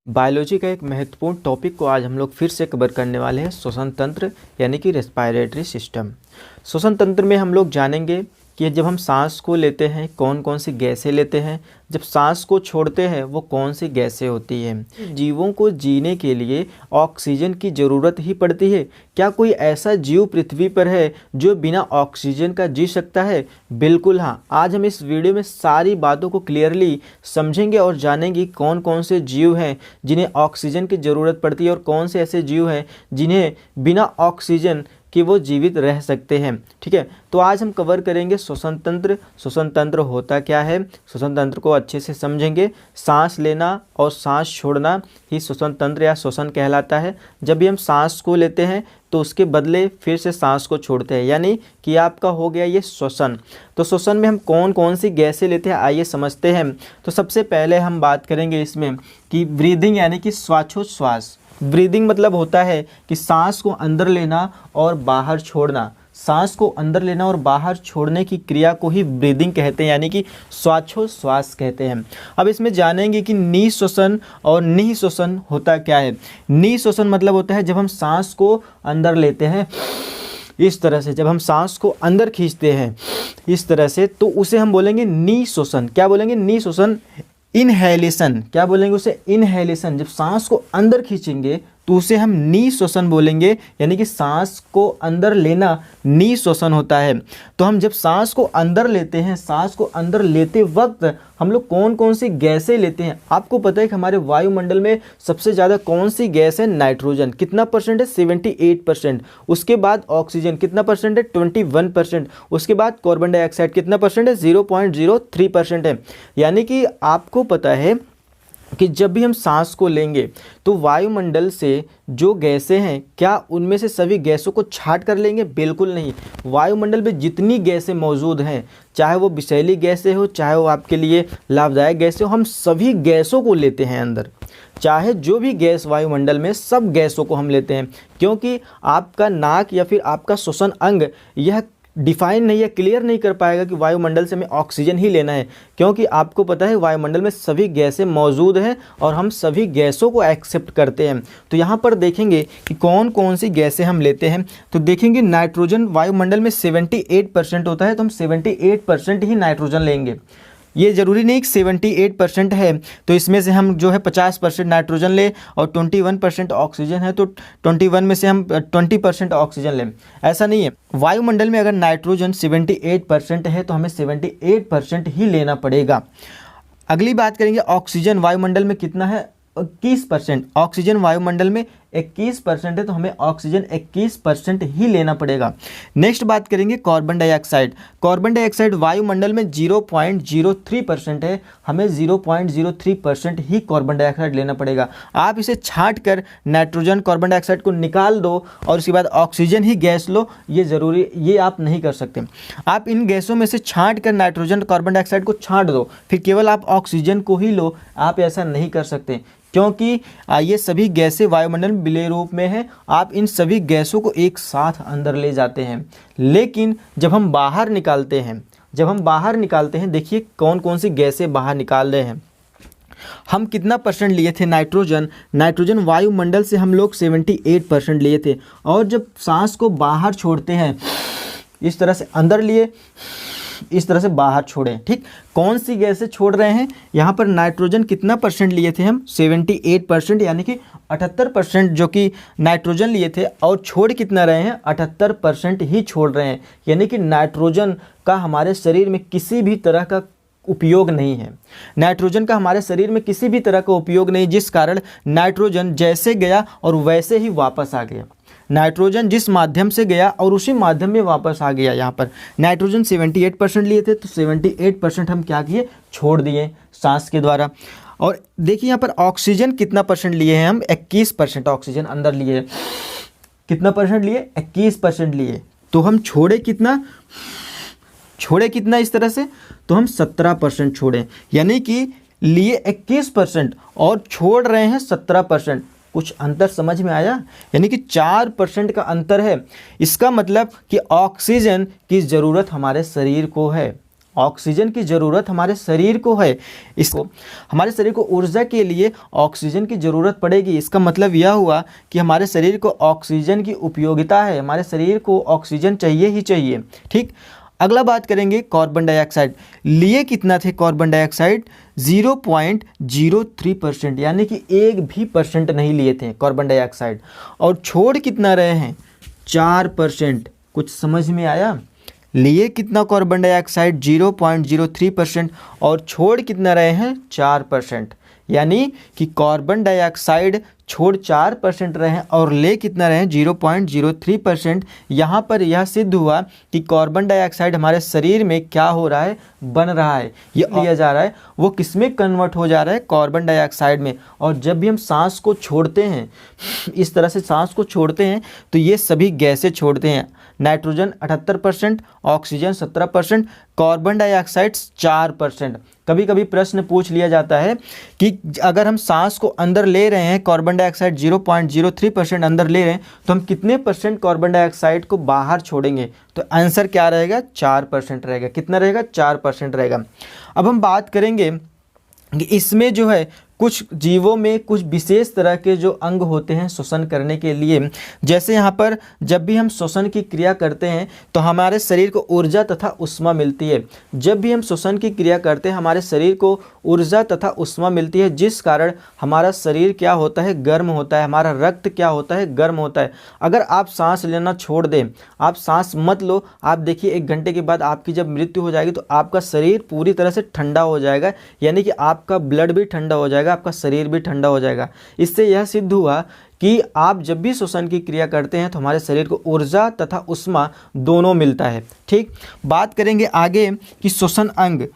Biology का एक महत्वपूर्ण टॉपिक को आज हम लोग फिर से कवर करने वाले हैं, श्वसन तंत्र यानी कि रेस्पिरेटरी सिस्टम। श्वसन तंत्र में हम लोग जानेंगे कि जब हम सांस को लेते हैं कौन कौन सी गैसें लेते हैं, जब सांस को छोड़ते हैं वो कौन सी गैसें होती हैं। जीवों को जीने के लिए ऑक्सीजन की ज़रूरत ही पड़ती है। क्या कोई ऐसा जीव पृथ्वी पर है जो बिना ऑक्सीजन का जी सकता है? बिल्कुल हाँ। आज हम इस वीडियो में सारी बातों को क्लियरली समझेंगे और जानेंगे कौन कौन से जीव हैं जिन्हें ऑक्सीजन की ज़रूरत पड़ती है और कौन से ऐसे जीव हैं जिन्हें बिना ऑक्सीजन कि वो जीवित रह सकते हैं। ठीक है, तो आज हम कवर करेंगे श्वसन तंत्र। श्वसन तंत्र होता क्या है, श्वसन तंत्र को अच्छे से समझेंगे। सांस लेना और सांस छोड़ना ही श्वसन तंत्र या श्वसन कहलाता है। जब भी हम सांस को लेते हैं तो उसके बदले फिर से सांस को छोड़ते हैं, यानी कि आपका हो गया ये श्वसन। तो श्वसन में हम कौन कौन सी गैसें लेते हैं आइए समझते हैं। तो सबसे पहले हम बात करेंगे इसमें कि ब्रीदिंग यानी कि श्वासोच्छ्वास। ब्रीदिंग मतलब होता है कि सांस को अंदर लेना और बाहर छोड़ना। सांस को अंदर लेना और बाहर छोड़ने की क्रिया को ही ब्रीदिंग कहते हैं, यानी कि श्वासोच्छ्वास कहते हैं। अब इसमें जानेंगे कि निःश्वसन और निःश्वसन होता क्या है। निःश्वसन मतलब होता है जब हम सांस को अंदर लेते हैं इस तरह से, जब हम सांस को अंदर खींचते हैं इस तरह से, तो उसे हम बोलेंगे निःश्वसन। क्या बोलेंगे? निःश्वसन। इनहेलेशन, क्या बोलेंगे उसे? इनहेलेशन। जब सांस को अंदर खींचेंगे तो उसे हम निःश्वसन बोलेंगे, यानी कि सांस को अंदर लेना निःश्वसन होता है। तो हम जब सांस को अंदर लेते हैं, सांस को अंदर लेते वक्त हम लोग कौन कौन सी गैसें लेते हैं? आपको पता है कि हमारे वायुमंडल में सबसे ज़्यादा कौन सी गैस है? नाइट्रोजन। कितना परसेंट है? 78%। उसके बाद ऑक्सीजन कितना परसेंट है? 21%। उसके बाद कार्बन डाइऑक्साइड कितना परसेंट है? 0.03% है। यानी कि आपको पता है कि जब भी हम सांस को लेंगे तो वायुमंडल से जो गैसें हैं, क्या उनमें से सभी गैसों को छाट कर लेंगे? बिल्कुल नहीं। वायुमंडल में जितनी गैसें मौजूद हैं, चाहे वो विषैली गैसें हो, चाहे वो आपके लिए लाभदायक गैसें हो, हम सभी गैसों को लेते हैं अंदर। चाहे जो भी गैस वायुमंडल में, सब गैसों को हम लेते हैं, क्योंकि आपका नाक या फिर आपका श्वसन अंग यह डिफाइन नहीं है, क्लियर नहीं कर पाएगा कि वायुमंडल से हमें ऑक्सीजन ही लेना है, क्योंकि आपको पता है वायुमंडल में सभी गैसें मौजूद हैं और हम सभी गैसों को एक्सेप्ट करते हैं। तो यहाँ पर देखेंगे कि कौन कौन सी गैसें हम लेते हैं। तो देखेंगे नाइट्रोजन वायुमंडल में 78% होता है, तो हम 78% ही नाइट्रोजन लेंगे। ये ज़रूरी नहीं कि 78% है तो इसमें से हम जो है 50% नाइट्रोजन लें और 21% ऑक्सीजन है तो 21 में से हम 20% ऑक्सीजन लें, ऐसा नहीं है। वायुमंडल में अगर नाइट्रोजन 78% है तो हमें 78% ही लेना पड़ेगा। अगली बात करेंगे ऑक्सीजन वायुमंडल में कितना है? 21%। ऑक्सीजन वायुमंडल में 21% है तो हमें ऑक्सीजन 21% ही लेना पड़ेगा। नेक्स्ट बात करेंगे कार्बन डाइऑक्साइड। कार्बन डाइऑक्साइड वायुमंडल में 0.03% है, हमें 0.03% ही कार्बन डाइऑक्साइड लेना पड़ेगा। आप इसे छांट कर नाइट्रोजन कार्बन डाइऑक्साइड को निकाल दो और उसके बाद ऑक्सीजन ही गैस लो, ये ज़रूरी, ये आप नहीं कर सकते। आप इन गैसों में से छांट कर नाइट्रोजन कार्बन डाइऑक्साइड को छांट दो, फिर केवल आप ऑक्सीजन को ही लो, आप ऐसा नहीं कर सकते, क्योंकि ये सभी गैसें वायुमंडल में विलेय रूप में हैं। आप इन सभी गैसों को एक साथ अंदर ले जाते हैं, लेकिन जब हम बाहर निकालते हैं, देखिए कौन कौन सी गैसें बाहर निकाल रहे हैं। हम कितना परसेंट लिए थे? नाइट्रोजन वायुमंडल से हम लोग 78% लिए थे, और जब सांस को बाहर छोड़ते हैं इस तरह से अंदर लिए, इस तरह से बाहर छोड़ें। ठीक, कौन सी गैसें छोड़ रहे हैं? यहाँ पर नाइट्रोजन कितना परसेंट लिए थे हम? 78%, यानी कि 78% जो कि नाइट्रोजन लिए थे, और छोड़ कितना रहे हैं? 78% ही छोड़ रहे हैं। यानी कि नाइट्रोजन का हमारे शरीर में किसी भी तरह का उपयोग नहीं है। नाइट्रोजन का हमारे शरीर में किसी भी तरह का उपयोग नहीं, जिस कारण नाइट्रोजन जैसे गया और वैसे ही वापस आ गया। नाइट्रोजन जिस माध्यम से गया और उसी माध्यम में वापस आ गया। यहाँ पर नाइट्रोजन 78% लिए थे तो 78% हम क्या किए? छोड़ दिए सांस के द्वारा। और देखिए यहाँ पर ऑक्सीजन कितना परसेंट लिए हैं हम? 21% ऑक्सीजन अंदर लिए। कितना परसेंट लिए? 21% लिए। तो हम छोड़े कितना इस तरह से? तो हम 17% छोड़े, यानी कि लिए 21% और छोड़ रहे हैं 17%। कुछ अंतर समझ में आया? यानी कि 4% का अंतर है। इसका मतलब कि ऑक्सीजन की ज़रूरत हमारे शरीर को है। ऑक्सीजन की ज़रूरत हमारे शरीर को है, इसको हमारे शरीर को ऊर्जा के लिए ऑक्सीजन की ज़रूरत पड़ेगी। इसका मतलब यह हुआ कि हमारे शरीर को ऑक्सीजन की उपयोगिता है, हमारे शरीर को ऑक्सीजन चाहिए ही चाहिए। ठीक, अगला बात करेंगे कार्बन डाइऑक्साइड। लिए कितना थे कार्बन डाइऑक्साइड? 0.03%, यानी कि 1% नहीं लिए थे कार्बन डाइऑक्साइड। और छोड़ कितना रहे हैं? 4%। कुछ समझ में आया? लिए कितना कार्बन डाइऑक्साइड? 0.03%, और छोड़ कितना रहे हैं? 4%। यानी कि कार्बन डाइऑक्साइड छोड़ 4% रहे हैं और ले कितना रहे हैं? 0.03%। यहाँ पर यह सिद्ध हुआ कि कार्बन डाइऑक्साइड हमारे शरीर में क्या हो रहा है? बन रहा है। ये लिया जा रहा है, वो किस में कन्वर्ट हो जा रहा है? कार्बन डाइऑक्साइड में। और जब भी हम सांस को छोड़ते हैं, इस तरह से सांस को छोड़ते हैं, तो ये सभी गैसें छोड़ते हैं। Nitrogen 78%, oxygen 17%, carbon dioxide 4%। कभी कभी प्रश्न पूछ लिया जाता है कि अगर हम सांस को अंदर ले रहे हैं, कार्बन डाइऑक्साइड 0.03% अंदर ले रहे हैं, तो हम कितने परसेंट कार्बन डाइऑक्साइड को बाहर छोड़ेंगे? तो आंसर क्या रहेगा? 4% रहेगा। कितना रहेगा? 4% रहेगा। अब हम बात करेंगे कि इसमें जो है कुछ जीवों में कुछ विशेष तरह के जो अंग होते हैं श्वसन करने के लिए। जैसे यहाँ पर जब भी हम श्वसन की क्रिया करते हैं तो हमारे शरीर को ऊर्जा तथा उष्मा मिलती है। जब भी हम श्वसन की क्रिया करते हैं हमारे शरीर को ऊर्जा तथा उष्मा मिलती है, जिस कारण हमारा शरीर क्या होता है? गर्म होता है। हमारा रक्त क्या होता है? गर्म होता है। अगर आप सांस लेना छोड़ दें, आप सांस मत लो, आप देखिए 1 घंटे के बाद आपकी जब मृत्यु हो जाएगी तो आपका शरीर पूरी तरह से ठंडा हो जाएगा, यानी कि आपका ब्लड भी ठंडा हो जाएगा, आपका शरीर भी ठंडा हो जाएगा। इससे यह सिद्ध हुआ कि आप जब भी श्वसन की क्रिया करते हैं तो हमारे शरीर को ऊर्जा तथा उष्मा दोनों मिलता है। ठीक, बात करेंगे आगे कि श्वसन अंग।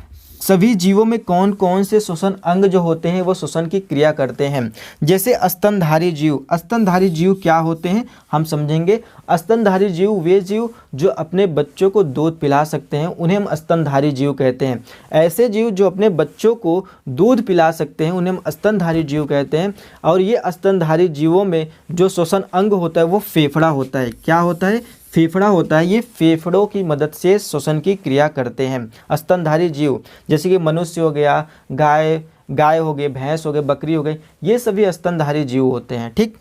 सभी जीवों में कौन कौन से श्वसन अंग जो होते हैं वो श्वसन की क्रिया करते हैं। जैसे स्तनधारी जीव। स्तनधारी जीव क्या होते हैं हम समझेंगे। स्तनधारी जीव वे जीव जो अपने बच्चों को दूध पिला सकते हैं, उन्हें हम स्तनधारी जीव कहते हैं। ऐसे जीव जो अपने बच्चों को दूध पिला सकते हैं उन्हें हम स्तनधारी जीव कहते हैं। और ये स्तनधारी जीवों में जो श्वसन अंग होता है वो फेफड़ा होता है। क्या होता है? फेफड़ा होता है। ये फेफड़ों की मदद से श्वसन की क्रिया करते हैं स्तनधारी जीव। जैसे कि मनुष्य हो गया, गाय हो गए, भैंस हो गए, बकरी हो गई, ये सभी स्तनधारी जीव होते हैं। ठीक,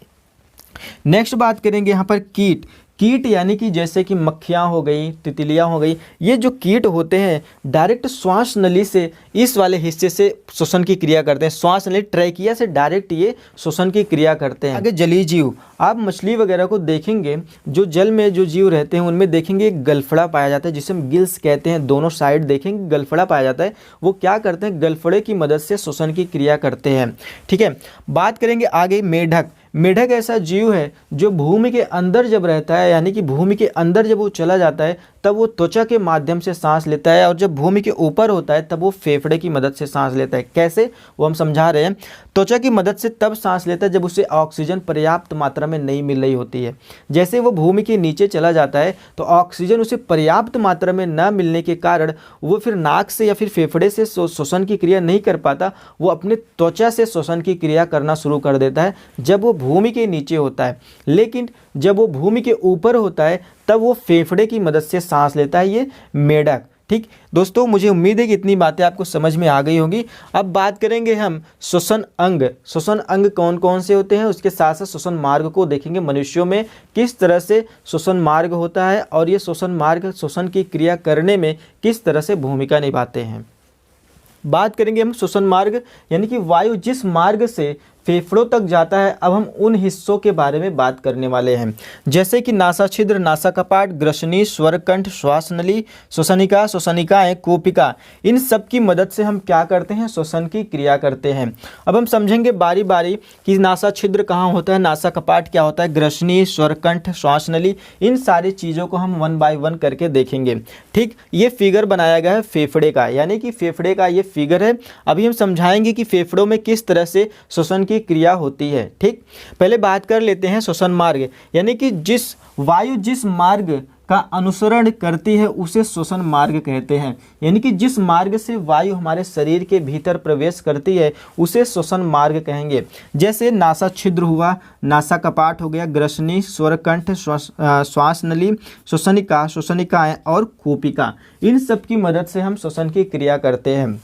नेक्स्ट बात करेंगे यहाँ पर कीट। कीट यानी कि जैसे कि मक्खियाँ हो गई, तितलियाँ हो गई, ये जो कीट होते हैं डायरेक्ट श्वास नली से इस वाले हिस्से से श्वसन की क्रिया करते हैं। श्वास नली ट्रैकिया से डायरेक्ट ये श्वसन की क्रिया करते हैं। आगे जलीय जीव। आप मछली वगैरह को देखेंगे, जो जल में जो जीव रहते हैं उनमें देखेंगे एक गलफड़ा पाया जाता है जिसे हम गिल्स कहते हैं। दोनों साइड देखेंगे गलफड़ा पाया जाता है। वो क्या करते हैं? गलफड़े की मदद से श्वसन की क्रिया करते हैं। ठीक है, बात करेंगे आगे मेढक। मेढक ऐसा जीव है जो भूमि के अंदर जब रहता है, यानी कि भूमि के अंदर जब वो चला जाता है तब वो त्वचा के माध्यम से सांस लेता है, और जब भूमि के ऊपर होता है तब वो फेफड़े की मदद से सांस लेता है। कैसे? वो हम समझा रहे हैं। त्वचा की मदद से तब सांस लेता है जब उसे ऑक्सीजन पर्याप्त मात्रा में नहीं मिल रही होती है। जैसे वो भूमि के नीचे चला जाता है तो ऑक्सीजन उसे पर्याप्त मात्रा में न मिलने के कारण वो फिर नाक से या फिर फेफड़े से श्वसन की क्रिया नहीं कर पाता, वो अपने त्वचा से श्वसन की क्रिया करना शुरू कर देता है जब वो भूमि के नीचे होता है। लेकिन जब वो भूमि के ऊपर होता है तब वो फेफड़े की मदद से सांस लेता है, ये मेढक। ठीक दोस्तों, मुझे उम्मीद है कि इतनी बातें आपको समझ में आ गई होंगी। अब बात करेंगे हम श्वसन अंग। श्वसन अंग कौन कौन से होते हैं, उसके साथ साथ श्वसन मार्ग को देखेंगे। मनुष्यों में किस तरह से श्वसन मार्ग होता है और ये श्वसन मार्ग श्वसन की क्रिया करने में किस तरह से भूमिका निभाते हैं। बात करेंगे हम श्वसन मार्ग, यानी कि वायु जिस मार्ग से फेफड़ों तक जाता है। अब हम उन हिस्सों के बारे में बात करने वाले हैं, जैसे कि नासा छिद्र, नासा कपाट, ग्रसनी, स्वरकंठ, श्वास नली, श्वसनिका, श्वसनिकाएं, कोपिका, इन सब की मदद से हम क्या करते हैं? श्वसन की क्रिया करते हैं। अब हम समझेंगे बारी बारी कि नासा छिद्र कहाँ होता है, नासा कपाट क्या होता है, ग्रसनी, स्वरकंठ, श्वास नली, इन सारी चीज़ों को हम 1 बाय 1 करके देखेंगे। ठीक, ये फिगर बनाया गया है फेफड़े का, यानी कि फेफड़े का ये फिगर है। अभी हम समझाएंगे कि फेफड़ों में किस तरह से श्वसन की क्रिया होती है। ठीक, पहले बात कर लेते हैं श्वसन मार्ग, यानी कि जिस वायु जिस मार्ग का अनुसरण करती है उसे श्वसन मार्ग कहते हैं। यानी कि जिस मार्ग से वायु हमारे शरीर के भीतर प्रवेश करती है उसे श्वसन मार्ग कहेंगे। जैसे नासा छिद्र हुआ, नासा कपाट हो गया, ग्रसनी, स्वरकंठ, श्वास नली, श्वसनिका, श्वसनिकाएं और कूपिका, इन सब की मदद से हम श्वसन की क्रिया करते हैं।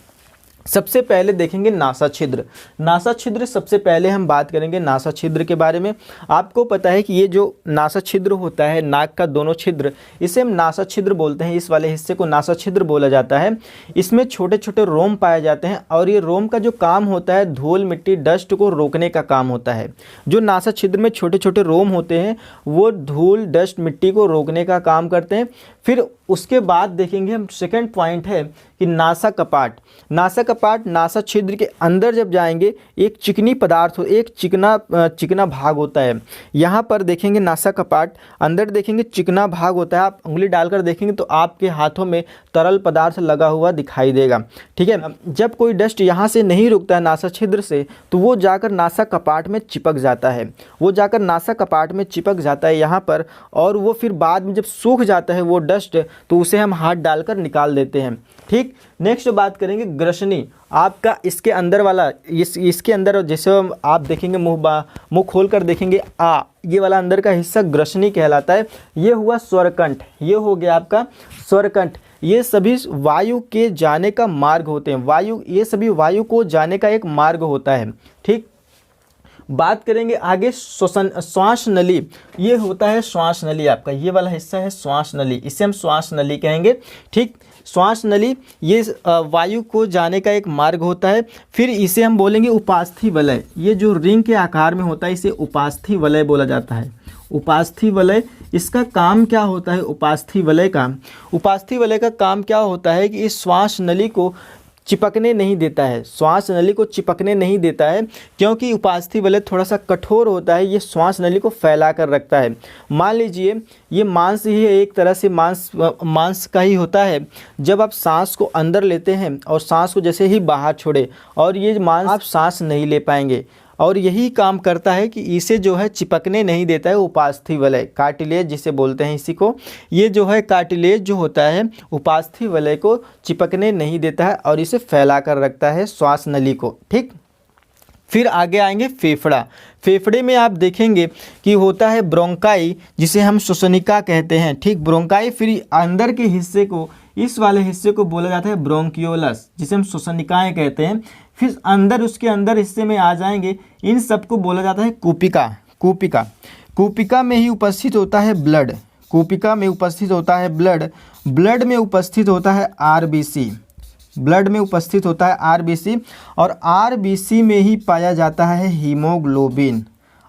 सबसे पहले देखेंगे नासा छिद्र। नासा छिद्र सबसे पहले हम बात करेंगे नासा छिद्र के बारे में। आपको पता है कि ये जो नासा छिद्र होता है, नाक का दोनों छिद्र, इसे हम नासा छिद्र बोलते हैं। इस वाले हिस्से को नासा छिद्र बोला जाता है। इसमें छोटे छोटे रोम पाए जाते हैं और ये रोम का जो काम होता है धूल मिट्टी डस्ट को रोकने का काम होता है। जो नासा छिद्र में छोटे छोटे रोम होते हैं वो धूल डस्ट मिट्टी को रोकने का काम करते हैं। फिर उसके बाद देखेंगे हम, सेकंड पॉइंट है कि नासा कपाट। नासा कपाट नासा छिद्र के अंदर जब जाएंगे एक चिकनी पदार्थ, एक चिकना भाग होता है। यहाँ पर देखेंगे नासा कपाट, अंदर देखेंगे चिकना भाग होता है। आप उंगली डालकर देखेंगे तो आपके हाथों में तरल पदार्थ लगा हुआ दिखाई देगा। ठीक है, जब कोई डस्ट यहाँ से नहीं रुकता है नासा छिद्र से तो वो जाकर नासा कपाट में चिपक जाता है। वो जाकर नासा कपाट में चिपक जाता है यहाँ पर, और वो फिर बाद में जब सूख जाता है वो डस्ट तो उसे हम हाथ डालकर निकाल देते हैं। ठीक, नेक्स्ट बात करेंगे ग्रसनी। आपका इसके अंदर वाला, इसके अंदर जैसे आप देखेंगे मुंह खोल कर देखेंगे ये वाला अंदर का हिस्सा ग्रसनी कहलाता है। ये हुआ स्वरकंठ, ये हो गया आपका स्वरकंठ। ये सभी वायु के जाने का मार्ग होते हैं। ये सभी वायु को जाने का एक मार्ग होता है। ठीक, बात करेंगे आगे श्वास नली। ये होता है श्वास नली, आपका ये वाला हिस्सा है श्वास नली, इसे हम श्वास नली कहेंगे। ठीक, श्वास नली ये वायु को जाने का एक मार्ग होता है। फिर इसे हम बोलेंगे उपास्थि वलय। ये जो रिंग के आकार में होता है इसे उपास्थि वलय बोला जाता है। उपास्थि वलय, इसका काम क्या होता है? उपास्थि वलय का काम क्या होता है कि इस श्वास नली को चिपकने नहीं देता है। श्वास नली को चिपकने नहीं देता है क्योंकि उपास्थि वलय थोड़ा सा कठोर होता है। ये श्वास नली को फैला कर रखता है। मान लीजिए ये मांस ही है, एक तरह से मांस का ही होता है। जब आप सांस को अंदर लेते हैं और सांस को जैसे ही बाहर छोड़े और ये मांस, आप सांस नहीं ले पाएंगे। और यही काम करता है कि इसे जो है चिपकने नहीं देता है उपास्थि वलय, कार्टिलेज जिसे बोलते हैं इसी को। ये जो है कार्टिलेज जो होता है उपास्थि वलय को चिपकने नहीं देता है और इसे फैला कर रखता है श्वास नली को। ठीक, फिर आगे आएंगे फेफड़ा। फेफड़े में आप देखेंगे कि होता है ब्रोंकाई, जिसे हम श्वसनिका कहते हैं। ठीक, ब्रोंकाई। फिर अंदर के हिस्से को, इस वाले हिस्से को बोला जाता है ब्रोंकियोलस, जिसे हम श्वसनिकाएं कहते हैं। फिर अंदर, उसके अंदर हिस्से में आ जाएंगे, इन सबको बोला जाता है कूपिका। कूपिका में ही उपस्थित होता है ब्लड। कूपिका में उपस्थित होता है ब्लड। ब्लड में उपस्थित होता है आरबीसी। ब्लड में उपस्थित होता है आरबीसी, और आरबीसी में ही पाया जाता है हीमोग्लोबिन।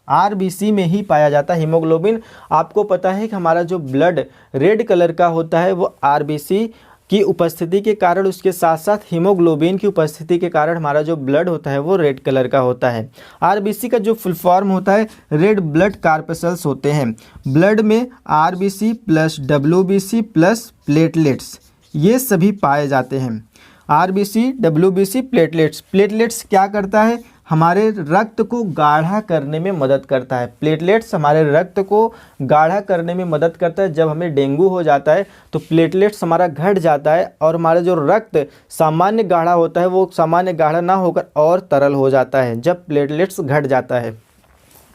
आरबीसी में ही पाया जाता है हीमोग्लोबिन। आपको पता है कि हमारा जो ब्लड रेड कलर का होता है वो आरबीसी की उपस्थिति के कारण, उसके साथ साथ हीमोग्लोबिन की उपस्थिति के कारण हमारा जो ब्लड होता है वो रेड कलर का होता है। आरबीसी का जो फुल फॉर्म होता है रेड ब्लड कार्पसल्स होते हैं। ब्लड में RBC plus WBC plus platelets, ये सभी पाए जाते हैं। आरबीसी, डब्ल्यूबीसी, प्लेटलेट्स क्या करता है? हमारे रक्त को गाढ़ा करने में मदद करता है। प्लेटलेट्स हमारे रक्त को गाढ़ा करने में मदद करता है। जब हमें डेंगू हो जाता है तो प्लेटलेट्स हमारा घट जाता है और हमारा जो रक्त सामान्य गाढ़ा होता है वो सामान्य गाढ़ा ना होकर और तरल हो जाता है जब प्लेटलेट्स घट जाता है।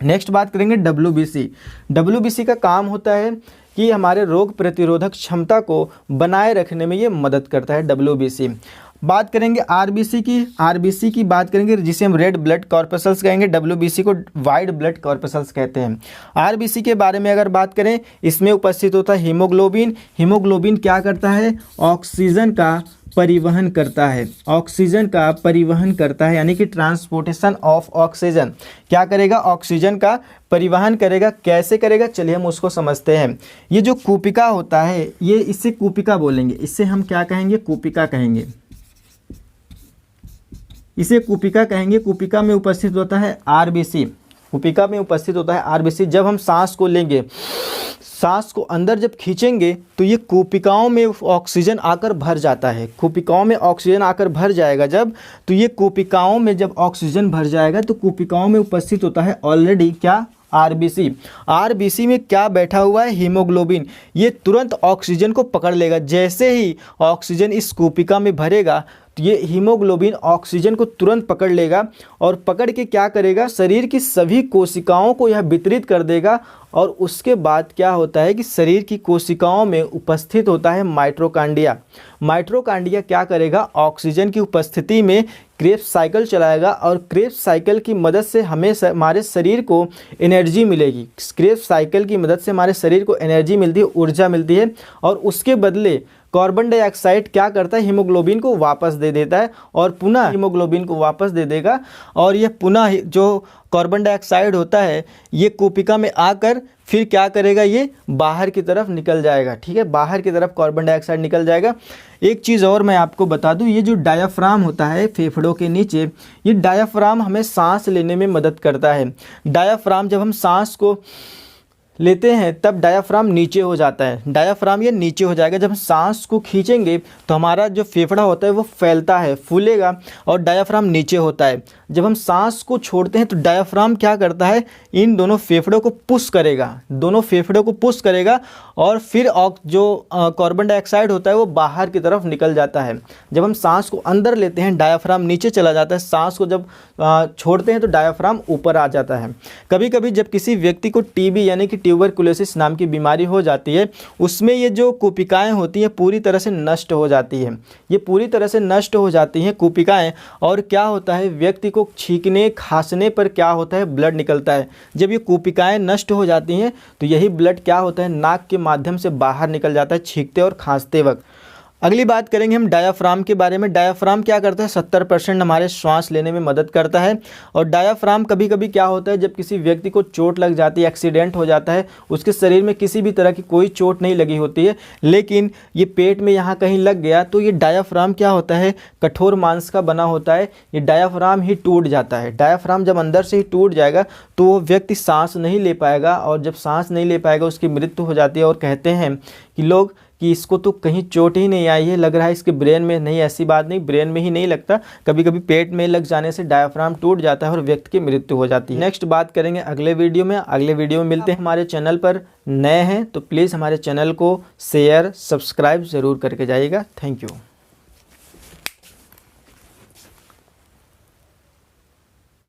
नेक्स्ट बात करेंगे डब्ल्यूबीसी। डब्ल्यूबीसी का काम होता है कि हमारे रोग प्रतिरोधक क्षमता को बनाए रखने में ये मदद करता है डब्ल्यूबीसी। बात करेंगे आरबीसी की बात करेंगे, जिसे हम रेड ब्लड कॉर्पसल्स कहेंगे। डब्ल्यूबीसी को वाइट ब्लड कॉर्पसल्स कहते हैं। आरबीसी के बारे में अगर बात करें, इसमें उपस्थित होता है हीमोग्लोबिन। हीमोग्लोबिन क्या करता है? ऑक्सीजन का परिवहन करता है। ऑक्सीजन का परिवहन करता है, यानी कि ट्रांसपोर्टेशन ऑफ ऑक्सीजन। क्या करेगा? ऑक्सीजन का परिवहन करेगा। कैसे करेगा? चलिए हम उसको समझते हैं। ये जो कूपिका होता है, ये इसे कूपिका बोलेंगे। इससे हम क्या कहेंगे? कूपिका कहेंगे। इसे कूपिका कहेंगे। कूपिका में उपस्थित होता है आरबीसी। कूपिका में उपस्थित होता है आरबीसी। जब हम सांस को लेंगे, सांस को अंदर जब खींचेंगे तो ये कूपिकाओं में ऑक्सीजन आकर भर जाता है। कूपिकाओं में ऑक्सीजन आकर भर जाएगा जब, तो ये कूपिकाओं में जब ऑक्सीजन भर जाएगा तो कूपिकाओं में उपस्थित होता है ऑलरेडी क्या? आरबीसी। आरबीसी में क्या बैठा हुआ है? हीमोग्लोबिन। ये तुरंत ऑक्सीजन को पकड़ लेगा। जैसे ही ऑक्सीजन इस कूपिका में भरेगा तो ये हीमोग्लोबिन ऑक्सीजन को तुरंत पकड़ लेगा और पकड़ के क्या करेगा? शरीर की सभी कोशिकाओं को यह वितरित कर देगा। और उसके बाद क्या होता है कि शरीर की कोशिकाओं में उपस्थित होता है माइटोकॉन्ड्रिया। माइटोकॉन्ड्रिया क्या करेगा? ऑक्सीजन की उपस्थिति में क्रेब्स साइकिल चलाएगा और क्रेब्स साइकिल की मदद से हमारे शरीर को एनर्जी मिलेगी। क्रेब्स साइकिल की मदद से हमारे शरीर को एनर्जी मिलती है, ऊर्जा मिलती है और उसके बदले कार्बन डाइऑक्साइड क्या करता है? हीमोग्लोबिन को वापस दे देता है और पुनः हीमोग्लोबिन को वापस दे देगा। और यह पुनः जो कार्बन डाइऑक्साइड होता है ये कूपिका में आकर फिर क्या करेगा? ये बाहर की तरफ निकल जाएगा। ठीक है, बाहर की तरफ कार्बन डाइऑक्साइड निकल जाएगा। एक चीज़ और मैं आपको बता दूं, ये जो डायाफ्राम होता है फेफड़ों के नीचे, ये डायाफ्राम हमें सांस लेने में मदद करता है। डायाफ्राम जब हम सांस को लेते हैं तब डायाफ्राम नीचे हो जाता है। डायाफ्राम ये नीचे हो जाएगा। जब हम सांस को खींचेंगे तो हमारा जो फेफड़ा होता है वो फैलता है, फूलेगा और डायाफ्राम नीचे होता है। जब हम सांस को छोड़ते हैं तो डायाफ्राम क्या करता है? इन दोनों फेफड़ों को पुश करेगा, दोनों फेफड़ों को पुश करेगा और फिर जो कार्बन डाइऑक्साइड होता है वो बाहर की तरफ निकल जाता है। जब हम सांस को अंदर लेते हैं डायाफ्राम नीचे चला जाता है, सांस को जब छोड़ते हैं तो डायाफ्राम ऊपर आ जाता है। कभी कभी जब किसी व्यक्ति को टीबी यानी कि ट्यूबरकुलोसिस नाम की बीमारी हो जाती है, उसमें ये जो कूपिकाएँ होती हैं पूरी तरह से नष्ट हो जाती हैं। ये पूरी तरह से नष्ट हो जाती हैं कूपिकाएँ। और क्या होता है? व्यक्ति को छींकने खांसने पर क्या होता है? ब्लड निकलता है। जब ये कूपिकाएँ नष्ट हो जाती हैं तो यही ब्लड क्या होता है? नाक के माध्यम से बाहर निकल जाता है छींकते और खांसते वक्त। अगली बात करेंगे हम डायाफ्राम के बारे में। डायाफ्राम क्या करता है? 70% हमारे श्वास लेने में मदद करता है। और डायाफ्राम कभी कभी क्या होता है? जब किसी व्यक्ति को चोट लग जाती है, एक्सीडेंट हो जाता है, उसके शरीर में किसी भी तरह की कोई चोट नहीं लगी होती है, लेकिन ये पेट में यहाँ कहीं लग गया तो ये डायाफ्राम क्या होता है? कठोर मांस का बना होता है। ये डायाफ्राम ही टूट जाता है। डायाफ्राम जब अंदर से ही टूट जाएगा तो वो व्यक्ति सांस नहीं ले पाएगा और जब सांस नहीं ले पाएगा उसकी मृत्यु हो जाती है। और कहते हैं कि लोग कि इसको तो कहीं चोट ही नहीं आई है, लग रहा है इसके ब्रेन में। नहीं, ऐसी बात नहीं, ब्रेन में ही नहीं लगता, कभी कभी पेट में लग जाने से डायाफ्राम टूट जाता है और व्यक्ति की मृत्यु हो जाती है। नेक्स्ट बात करेंगे अगले वीडियो में। अगले वीडियो में मिलते हैं। हमारे चैनल पर नए हैं तो प्लीज़ हमारे चैनल को शेयर सब्सक्राइब ज़रूर करके जाइएगा। Thank you.